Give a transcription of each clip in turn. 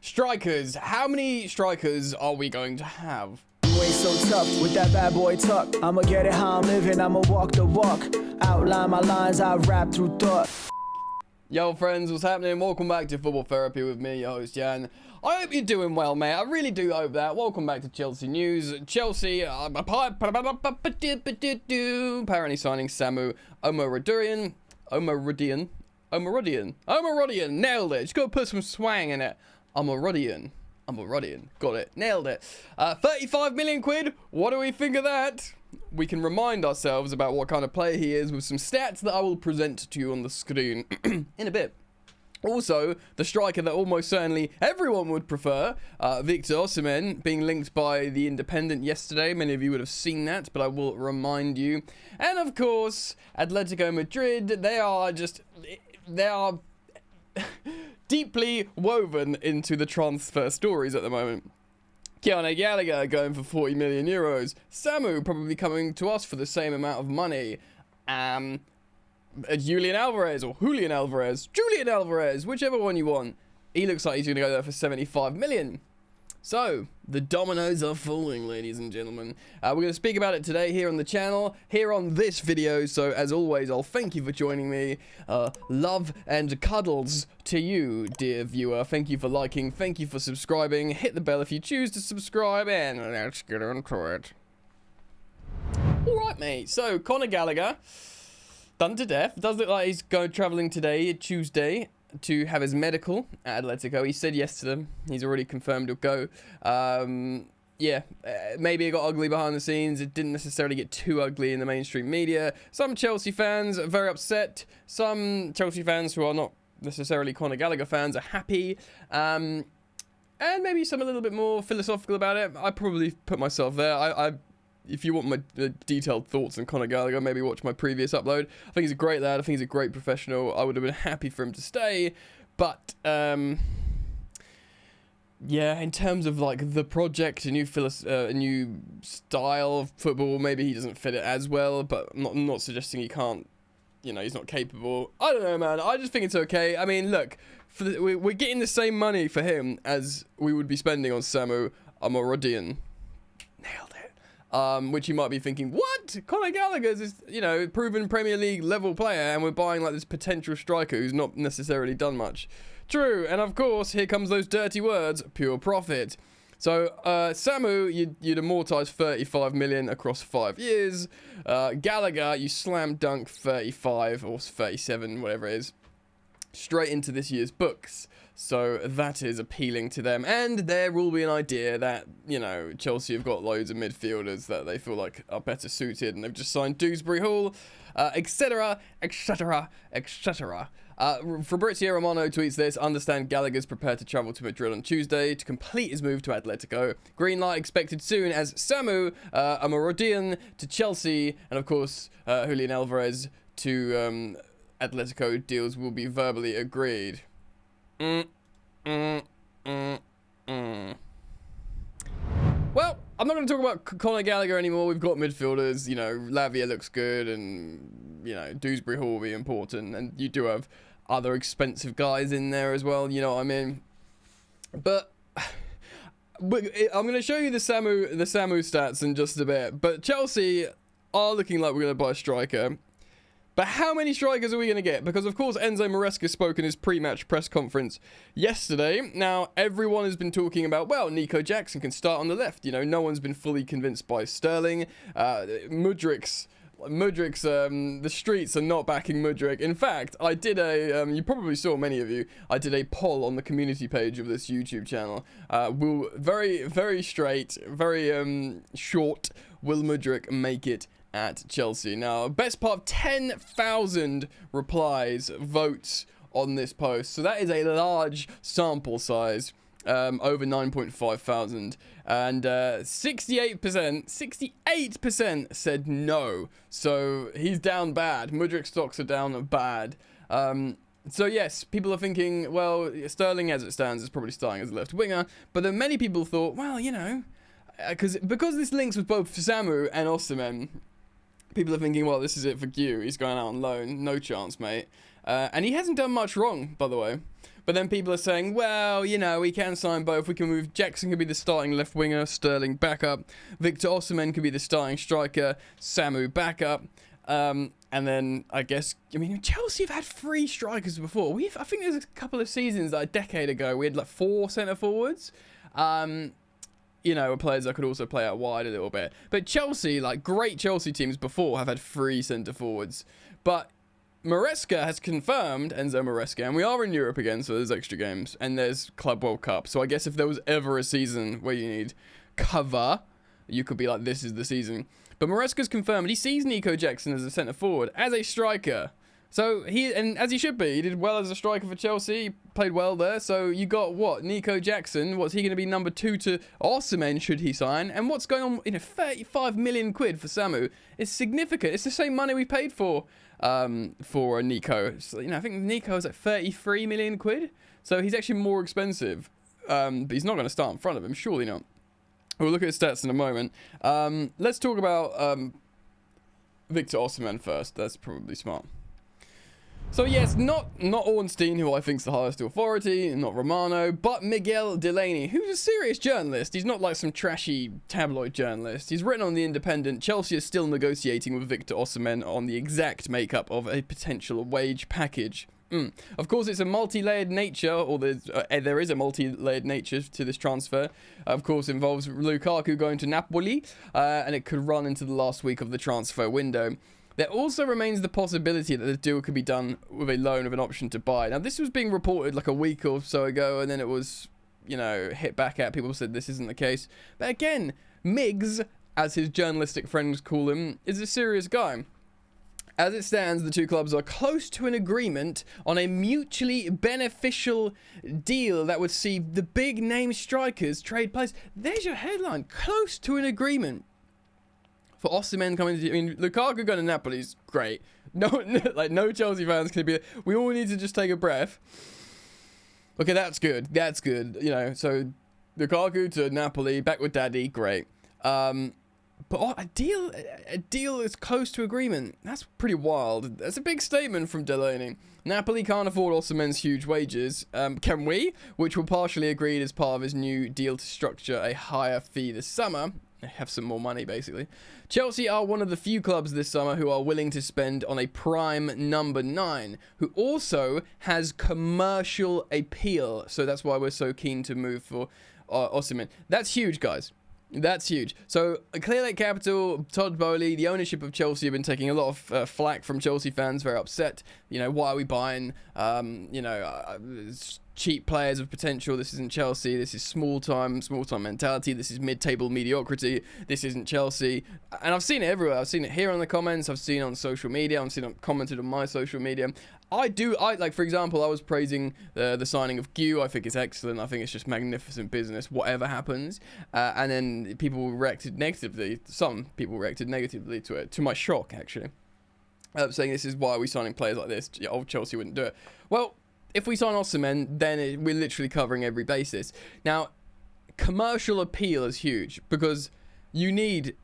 strikers. How many strikers are we going to have? You ain't so tough with that bad boy tuck. I'ma get it how I'm living, I'ma walk the walk. Outline my lines, I rap through thought. Yo friends, what's happening? Welcome back to Football Therapy with me, your host Jan. I hope you're doing well, mate. I really do hope that. Welcome back to Chelsea news. Chelsea apparently signing Samu Omorodion. Nailed it. Just gotta put some swang in it. Omorodion. Got it. Nailed it. 35 million quid. What do we think of that? We can remind ourselves about what kind of player he is with some stats that I will present to you on the screen in a bit. Also, the striker that almost certainly everyone would prefer, Victor Osimhen, being linked by The Independent yesterday. Many of you would have seen that, but I will remind you. And of course, Atletico Madrid, they are deeply woven into the transfer stories at the moment. Gallagher going for 40 million euros. Samu probably coming to us for the same amount of money. Julian Alvarez, whichever one you want. He looks like he's going to go there for 75 million. So, the dominoes are falling, ladies and gentlemen. We're going to speak about it today here on the channel, here on this video. So, as always, I'll thank you for joining me. Love and cuddles to you, dear viewer. Thank you for liking, thank you for subscribing. Hit the bell if you choose to subscribe, and let's get into it. Alright, mate. So, Conor Gallagher, done to death. Does look like he's going travelling today, Tuesday, to have his medical at Atletico. He said yes to them. He's already confirmed he'll go. Maybe it got ugly behind the scenes. It didn't necessarily get too ugly in the mainstream media. Some Chelsea fans are very upset. Some Chelsea fans who are not necessarily Conor Gallagher fans are happy. And maybe some a little bit more philosophical about it. I probably put myself there. If you want my detailed thoughts on Conor Gallagher, maybe watch my previous upload. I think he's a great lad. I think he's a great professional. I would have been happy for him to stay. But, in terms of, like, the project, a new style of football, maybe he doesn't fit it as well. But I'm not suggesting he can't, he's not capable. I don't know, man. I just think it's okay. I mean, look, we're getting the same money for him as we would be spending on Samu Omorodion. Nailed it. Which you might be thinking, what? Conor Gallagher's this, proven Premier League level player, and we're buying like this potential striker who's not necessarily done much. True, and of course, here comes those dirty words, pure profit. So, Samu, you'd amortize 35 million across 5 years. Gallagher, you slam dunk 35 or 37, whatever it is, straight into this year's books. So that is appealing to them. And there will be an idea that, Chelsea have got loads of midfielders that they feel like are better suited, and they've just signed Dewsbury Hall, etc. Fabrizio Romano tweets this: understand Gallagher's prepared to travel to Madrid on Tuesday to complete his move to Atletico. Green light expected soon as Samu Omorodion to Chelsea, and of course Julian Alvarez to Atletico deals will be verbally agreed. Well, I'm not going to talk about Conor Gallagher anymore. We've got midfielders. Lavia looks good, and Dewsbury Hall will be important, and you do have other expensive guys in there as well. You know what I mean? But I'm going to show you the Samu stats in just a bit. But Chelsea are looking like we're going to buy a striker. But how many strikers are we going to get? Because, of course, Enzo Maresca spoke in his pre-match press conference yesterday. Now, everyone has been talking about, well, Nico Jackson can start on the left. No one's been fully convinced by Sterling. Mudrik's, the streets are not backing Mudryk. In fact, I did you probably saw, many of you, I did a poll on the community page of this YouTube channel. Very, very straight, very short, will Mudryk make it at Chelsea? Now, best part of 10,000 replies, votes on this post. So that is a large sample size, over 9,500. And 68% said no. So he's down bad. Mudryk stocks are down bad. So yes, people are thinking, well, Sterling as it stands is probably starting as a left winger. But then many people thought, well, because this links with both Samu and Osimhen, people are thinking, well, this is it for Q. He's going out on loan. No chance, mate. And he hasn't done much wrong, by the way. But then people are saying, well, you know, we can sign both. We can move. Jackson could be the starting left winger, Sterling backup. Victor Osimhen could be the starting striker, Samu backup. And then I guess, I mean, Chelsea have had 3 strikers before. I think there's a couple of seasons, like a decade ago, we had like 4 centre forwards. You know, players that could also play out wide a little bit. But Chelsea, like great Chelsea teams before, have had 3 centre forwards. But Maresca has confirmed, Enzo Maresca, and we are in Europe again, so there's extra games, and there's Club World Cup. So I guess if there was ever a season where you need cover, you could be like, this is the season. But Maresca's confirmed he sees Nico Jackson as a centre forward, as a striker. So and as he should be, he did well as a striker for Chelsea, he played well there. So you got what? Nico Jackson, what's he going to be, number 2 to Osimhen should he sign? And what's going on, 35 million quid for Samu is significant. It's the same money we paid for Nico. So, I think Nico is like 33 million quid. So he's actually more expensive. But he's not going to start in front of him, surely not. We'll look at his stats in a moment. Let's talk about Victor Osimhen first. That's probably smart. So yes, not Ornstein, who I think is the highest authority, not Romano, but Miguel Delaney, who's a serious journalist. He's not like some trashy tabloid journalist. He's written on The Independent. Chelsea is still negotiating with Victor Osimhen on the exact makeup of a potential wage package. Of course, it's a multi-layered nature, or there is a multi-layered nature to this transfer. Of course, it involves Lukaku going to Napoli, and it could run into the last week of the transfer window. There also remains the possibility that the deal could be done with a loan with an option to buy. Now, this was being reported like a week or so ago, and then it was, hit back at. People said this isn't the case. But again, Miggs, as his journalistic friends call him, is a serious guy. As it stands, the 2 clubs are close to an agreement on a mutually beneficial deal that would see the big-name strikers trade players. There's your headline. Close to an agreement. For Osimhen coming to, Lukaku going to Napoli is great. No Chelsea fans can be. We all need to just take a breath. Okay, that's good. That's good. So Lukaku to Napoli, back with Daddy, great. But a deal is close to agreement. That's pretty wild. That's a big statement from Delaney. Napoli can't afford Osimhen's huge wages. Can we? Which were partially agreed as part of his new deal to structure a higher fee this summer. Have some more money, basically. Chelsea are one of the few clubs this summer who are willing to spend on a prime number 9, who also has commercial appeal. So that's why we're so keen to move for Osimhen. That's huge, guys. That's huge. So, Clear Lake Capital, Todd Bowley, the ownership of Chelsea have been taking a lot of flack from Chelsea fans, very upset. Why are we buying, cheap players of potential? This isn't Chelsea. This is small time mentality. This is mid-table mediocrity. This isn't Chelsea. And I've seen it everywhere. I've seen it here on the comments. I've seen it on social media. I've seen it commented on my social media. For example, I was praising the signing of Gu. I think it's excellent. I think it's just magnificent business, whatever happens. And then people reacted negatively. Some people reacted negatively to it, to my shock, actually. Saying this is why we're signing players like this. Old Chelsea wouldn't do it. Well, if we sign Osimhen, then we're literally covering every basis. Now, commercial appeal is huge because you need,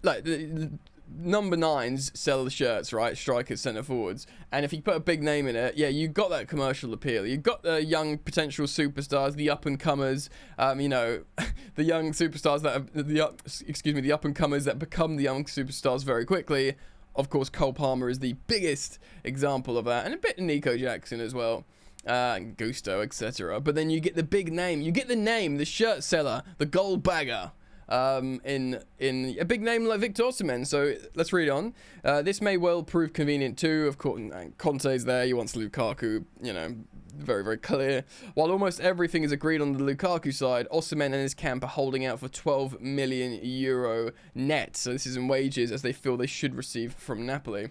the number 9s sell the shirts, right? Strikers, centre forwards. And if you put a big name in it, yeah, you've got that commercial appeal. You've got the young potential superstars, the up-and-comers, the young superstars the up-and-comers that become the young superstars very quickly. Of course, Cole Palmer is the biggest example of that, and a bit of Nico Jackson as well, and Gusto, etc. But then you get the big name, the shirt seller, the gold bagger, in a big name like Victor Osimhen. So let's read on. This may well prove convenient too. Of course, Conte's there. He wants Lukaku. Very, very clear. While almost everything is agreed on the Lukaku side, Osimhen and his camp are holding out for €12 million net. So this is in wages, as they feel they should receive from Napoli.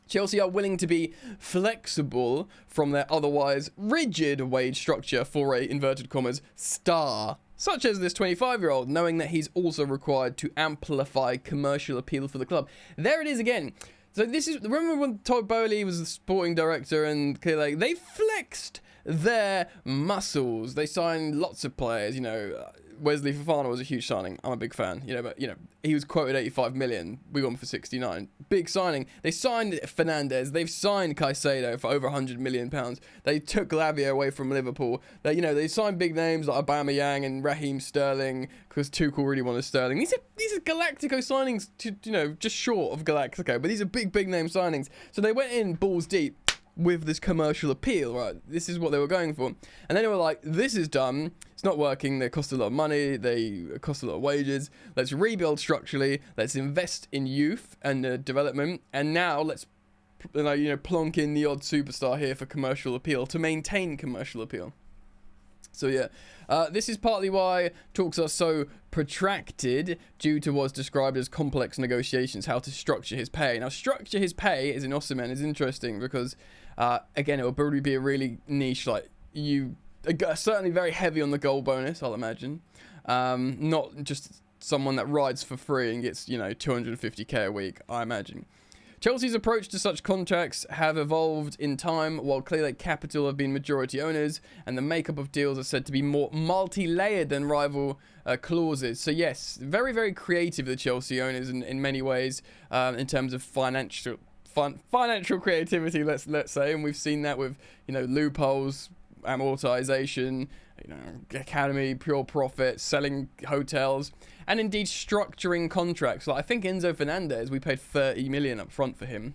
Chelsea are willing to be flexible from their otherwise rigid wage structure for a, inverted commas, star, such as this 25-year-old, knowing that he's also required to amplify commercial appeal for the club. There it is again. So this is, remember when Todd Bowley was the sporting director and Clear Lake, they flexed their muscles. They signed lots of players, Wesley Fofana was a huge signing. I'm a big fan, but he was quoted 85 million. We got him for 69. Big signing. They signed Fernandez. They've signed Caicedo for over 100 million pounds. They took Lavia away from Liverpool. They signed big names like Aubameyang and Raheem Sterling because Tuchel really wanted Sterling. These are Galactico signings, just short of Galactico, but these are big name signings. So they went in balls deep with this commercial appeal, right? This is what they were going for. And then they were like, this is dumb. It's not working. They cost a lot of money. They cost a lot of wages. Let's rebuild structurally. Let's invest in youth and development. And now let's, plonk in the odd superstar here for commercial appeal to maintain commercial appeal. So yeah, this is partly why talks are so protracted due to what's described as complex negotiations, how to structure his pay. Now, structure his pay as in Osimhen is interesting because, again, it will probably be a really niche, certainly very heavy on the goal bonus, I'll imagine. Not just someone that rides for free and gets, 250k a week, I imagine. Chelsea's approach to such contracts have evolved in time, while Clearlake Capital have been majority owners, and the makeup of deals are said to be more multi-layered than rival clauses. So yes, very, very creative, the Chelsea owners in many ways, in terms of financial creativity, let's say, and we've seen that with loopholes, amortization, academy, pure profit, selling hotels, and indeed structuring contracts. Like I think Enzo Fernandez, we paid 30 million up front for him,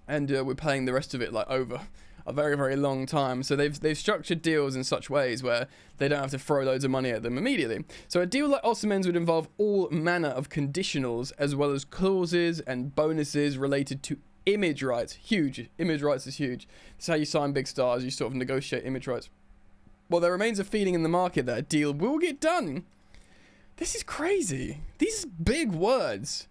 and we're paying the rest of it over a very, very long time. So they've structured deals in such ways where they don't have to throw loads of money at them immediately. So a deal like Osimhen's would involve all manner of conditionals as well as clauses and bonuses related to image rights. Huge. Image rights is huge. That's how you sign big stars. You sort of negotiate image rights. Well, there remains a feeling in the market that a deal will get done. This is crazy. These are big words.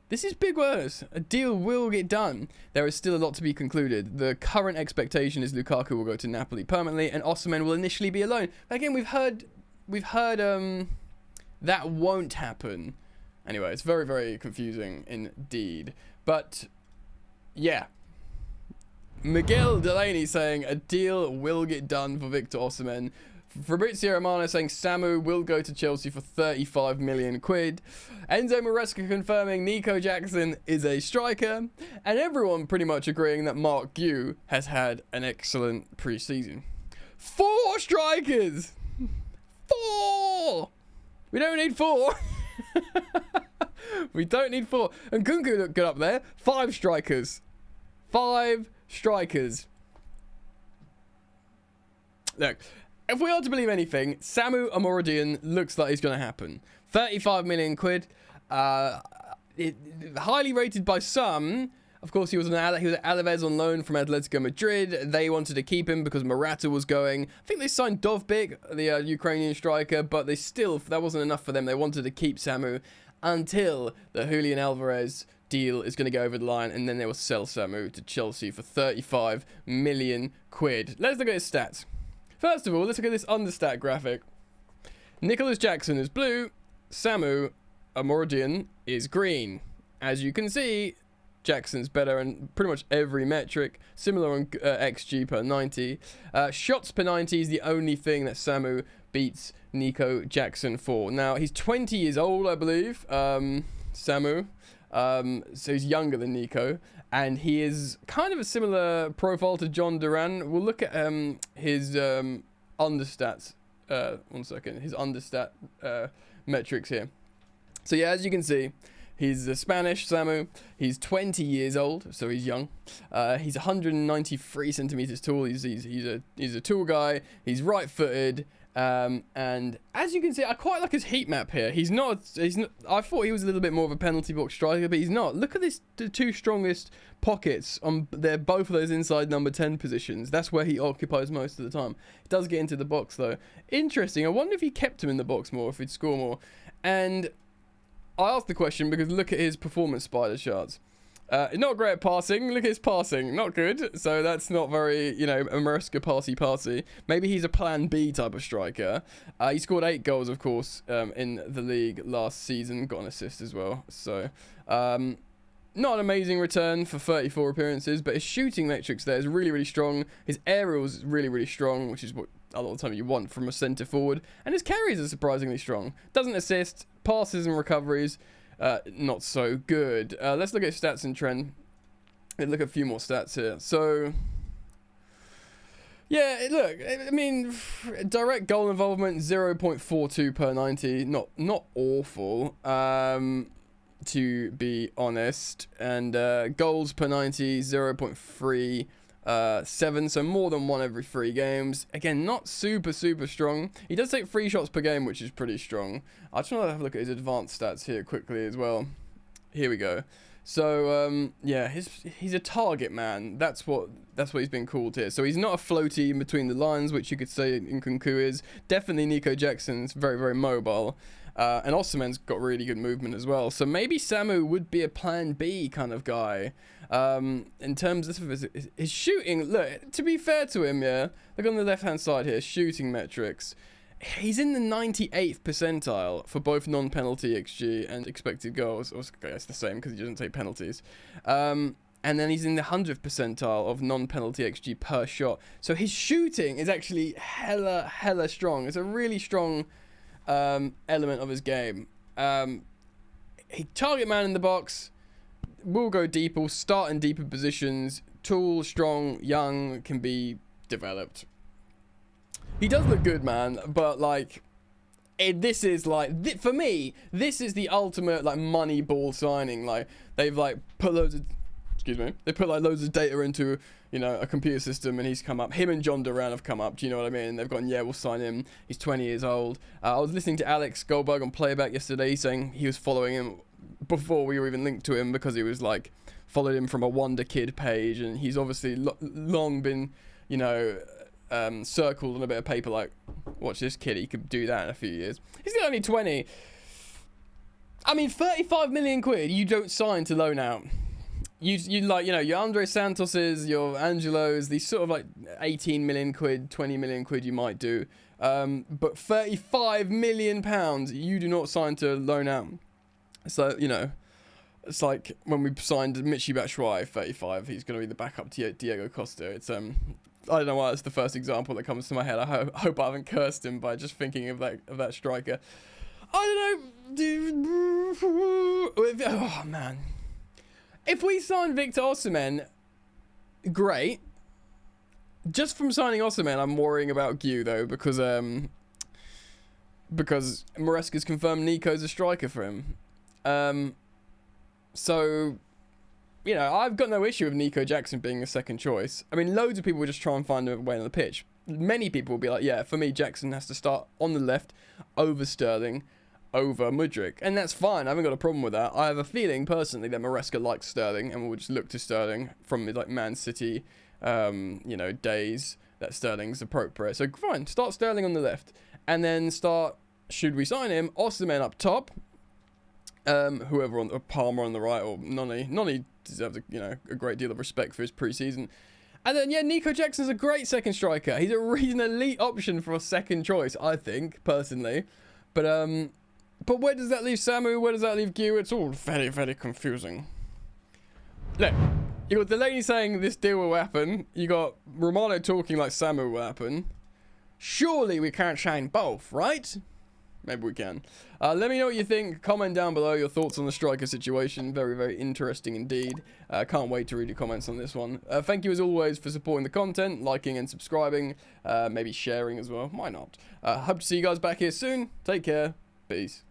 This is big words. A deal will get done. There is still a lot to be concluded. The current expectation is Lukaku will go to Napoli permanently and Osimhen will initially be alone. But again, we've heard that won't happen. Anyway, it's very, very confusing indeed. But yeah. Miguel Delaney saying a deal will get done for Victor Osimhen. Fabrizio Romano saying Samu will go to Chelsea for 35 million quid. Enzo Maresca confirming Nico Jackson is a striker. And everyone pretty much agreeing that Mark Gue has had an excellent pre-season. 4 strikers! 4! We don't need 4. We don't need 4. And Kunku looked good up there. 5 strikers. 5 strikers. Look, if we are to believe anything, Samu Omorodion looks like it's going to happen. 35 million quid. Highly rated by some. Of course, he was at Alaves on loan from Atletico Madrid. They wanted to keep him because Morata was going. I think they signed Dovbyk, the Ukrainian striker, but that wasn't enough for them. They wanted to keep Samu until the Julian Alvarez deal is going to go over the line, and then they will sell Samu to Chelsea for 35 million quid. Let's look at his stats. First of all, let's look at this understat graphic. Nicholas Jackson is blue. Samu Omorodion is green. As you can see, Jackson's better in pretty much every metric. Similar on XG per 90. Shots per 90 is the only thing that Samu beats Nico Jackson for. Now, he's 20 years old, I believe. Samu. So he's younger than Nico, and he is kind of a similar profile to John Duran. We'll look at his understats. One second. His understat metrics here. So yeah, as you can see, he's a Spanish Samu. He's 20 years old, so he's young. He's 193 centimeters tall. He's a tall guy. He's right-footed. And as you can see, I quite like his heat map here. He's not. I thought he was a little bit more of a penalty box striker, but he's not. Look at the 2 strongest pockets on both of those inside number 10 positions. That's where he occupies most of the time. He does get into the box though. Interesting. I wonder if he kept him in the box more, if he'd score more. And I asked the question because look at his performance spider charts. Not great at passing. Look at his passing. Not good. So that's not very, Maresca passy. Maybe he's a plan B type of striker. He scored 8 goals, of course, in the league last season. Got an assist as well. So, not an amazing return for 34 appearances, but his shooting metrics there is really, really strong. His aerials is really, really strong, which is what a lot of the time you want from a centre forward. And his carries are surprisingly strong. Doesn't assist, passes and recoveries, not so good. Let's look at stats and trend. Let's look at a few more stats here. So, yeah, look, I mean, direct goal involvement 0.42 per 90, not awful, to be honest. And goals per 90 0.37, so more than one every 3 games. Again, not super strong. He does take 3 shots per game, which is pretty strong. I just want to have a look at his advanced stats here quickly as well. Here we go. So yeah, he's a target man. That's what he's been called here. So he's not a floaty in between the lines, which you could say Nkunku is. Definitely Nico Jackson's very mobile. And Osimhen's got really good movement as well. So maybe Samu would be a plan B kind of guy. In terms of his shooting, look, to be fair to him, yeah, look on the left-hand side here, shooting metrics. He's in the 98th percentile for both non-penalty XG and expected goals. Or it's the same because he doesn't take penalties. And then he's in the 100th percentile of non-penalty XG per shot. So his shooting is actually hella strong. It's a really strong element of his game. He target man in the box, will go deep, will start in deeper positions, tall, strong, young, can be developed. He does look good, man, but like this is like for me, this is the ultimate like money ball signing. Like they've like put loads of they put like loads of data into, you know, a computer system, and he's come up. Him and John Duran have come up. Do you know what I mean? They've gone, yeah, we'll sign him. He's 20 years old. I was listening to Alex Goldberg on Playback yesterday, saying he was following him before we were even linked to him because he was like followed him from a Wonder Kid page, and he's obviously long been, you know, circled on a bit of paper like, watch this kid, he could do that in a few years. He's only 20. I mean, 35 million quid you don't sign to loan out. You like, you know, your Andre Santos's, your Angelo's, these sort of like 18 million quid, 20 million quid you might do. But 35 million pounds you do not sign to loan out. So, you know, it's like when we signed Michy Batshuayi, 35, he's going to be the backup to Diego Costa. It's, I don't know why that's the first example that comes to my head. I hope I haven't cursed him by just thinking of that striker. I don't know. Oh, man. If we sign Victor Osimhen, great. Just from signing Osimhen, I'm worrying about Gue, though, because Maresca's confirmed Nico's a striker for him. So, you know, I've got no issue with Nico Jackson being a second choice. I mean, loads of people will just try and find a way on the pitch. Many people will be like, yeah, for me, Jackson has to start on the left over Sterling, over Mudryk, and that's fine. I haven't got a problem with that. I have a feeling personally that Maresca likes Sterling and will just look to Sterling from the like Man City, you know, days that Sterling's appropriate. So fine, start Sterling on the left, and then start, should we sign him, Osimhen up top, whoever on Palmer on the right, or Noni deserves a great deal of respect for his pre-season. And then yeah, Nico Jackson's a great second striker. He's an elite option for a second choice, I think personally. But where does that leave Samu? Where does that leave Gue? It's all very confusing. Look, you got Delaney saying this deal will happen. You got Romano talking like Samu will happen. Surely we can't shine both, right? Maybe we can. Let me know what you think. Comment down below your thoughts on the striker situation. Very interesting indeed. Can't wait to read your comments on this one. Thank you as always for supporting the content, liking and subscribing, maybe sharing as well. Why not? Hope to see you guys back here soon. Take care. Peace.